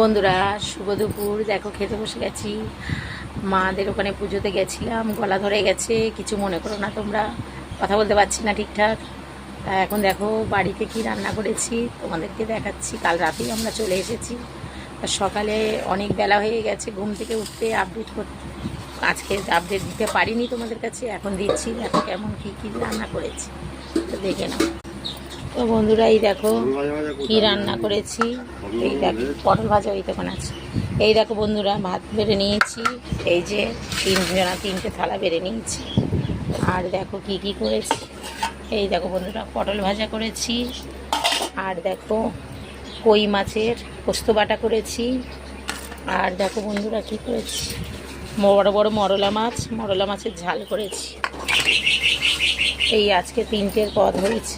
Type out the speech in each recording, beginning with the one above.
বন্ধুরা, শুভ দুপুর। দেখো খেতে বসে গেছি। মাদের ওখানে পুজোতে গেছিলাম, গলা ধরে গেছে, কিছু মনে করো না তোমরা, কথা বলতে পারছি না ঠিকঠাক। তা এখন দেখো বাড়িতে কি রান্না করেছি তোমাদেরকে দেখাচ্ছি। কাল রাতেই আমরা চলে এসেছি, সকালে অনেক বেলা হয়ে গেছে ঘুম থেকে উঠতে আপডেট করতে। আজকে আপডেট দিতে পারিনি তোমাদের কাছে, এখন দিচ্ছি। দেখো কেমন কী রান্না করেছি, তো দেখে নাও। তো বন্ধুরা, এই দেখো কি রান্না করেছি। এই দেখো পটল ভাজা ওই তখন আছে। এই দেখো বন্ধুরা, ভাত বেড়ে নিয়েছি। এই যে তিনটে থালা বেড়ে নিয়েছি। আর দেখো কি কি করেছি। এই দেখো বন্ধুরা, পটল ভাজা করেছি। আর দেখো কই মাছের পোস্ত বাটা করেছি। আর দেখো বন্ধুরা কি করেছি, বড় বড় মরলা মাছের ঝাল করেছি। এই আজকে তিনটের পদ হয়েছে,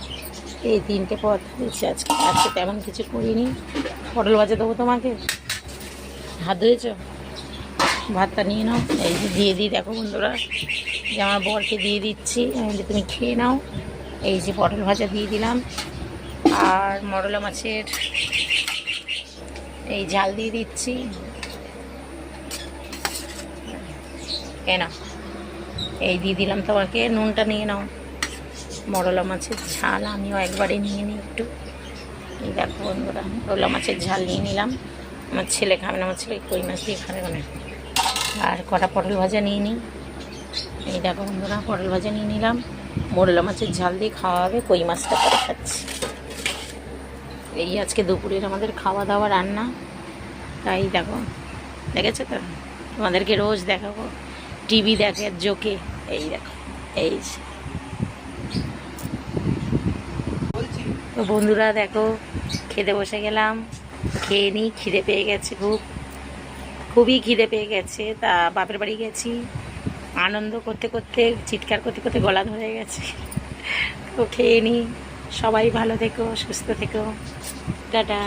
এই তিনটে পদ হয়েছে আজকে। আজকে তেমন কিছু করিনি। পটল ভাজা দেবো তোমাকে, হাত ধুয়েছ, ভাতটা নিয়ে নাও। এই যে দিয়ে দিই, দেখো বন্ধুরা, যে আমার বরকে দিয়ে দিচ্ছি, আমি যে তুমি খেয়ে নাও। এই যে পটল ভাজা দিয়ে দিলাম, আর মরলা মাছের এই ঝাল দিয়ে দিচ্ছি। এই দিয়ে দিলাম তোমাকে, নুনটা নিয়ে নাও। মরলা মাছের ঝাল আমিও একবারে নিয়ে নিই একটু। এই দেখো বন্ধুরা, মরলা মাছের ঝাল নিয়ে নিলাম। আমার ছেলে খাবে না, আমার ছেলে কই মাছ দিয়ে খাবে না। আর কটা পটল ভাজা নিয়ে নিই। এই দেখো বন্ধুরা, পটল ভাজা নিয়ে নিলাম। মরলা মাছের ঝাল দিয়ে খাওয়া হবে, কই মাছটা করে খাচ্ছি। এই আজকে দুপুরের আমাদের খাওয়া দাওয়া রান্না। তাই দেখো, দেখেছো তো, তোমাদেরকে রোজ দেখাবো, টিভি দেখে জোকে। এই দেখো, এই তো বন্ধুরা দেখো, খেতে বসে গেলাম। খেয়ে নিই, খিদে পেয়ে গেছে, খুবই খিদে পেয়ে গেছে। তা বাপের বাড়ি গেছি, আনন্দ করতে করতে চিৎকার করতে করতে গলা ধরে গেছে। তো খেয়ে নিই। সবাই ভালো থেকো, সুস্থ থেকো, টাটা।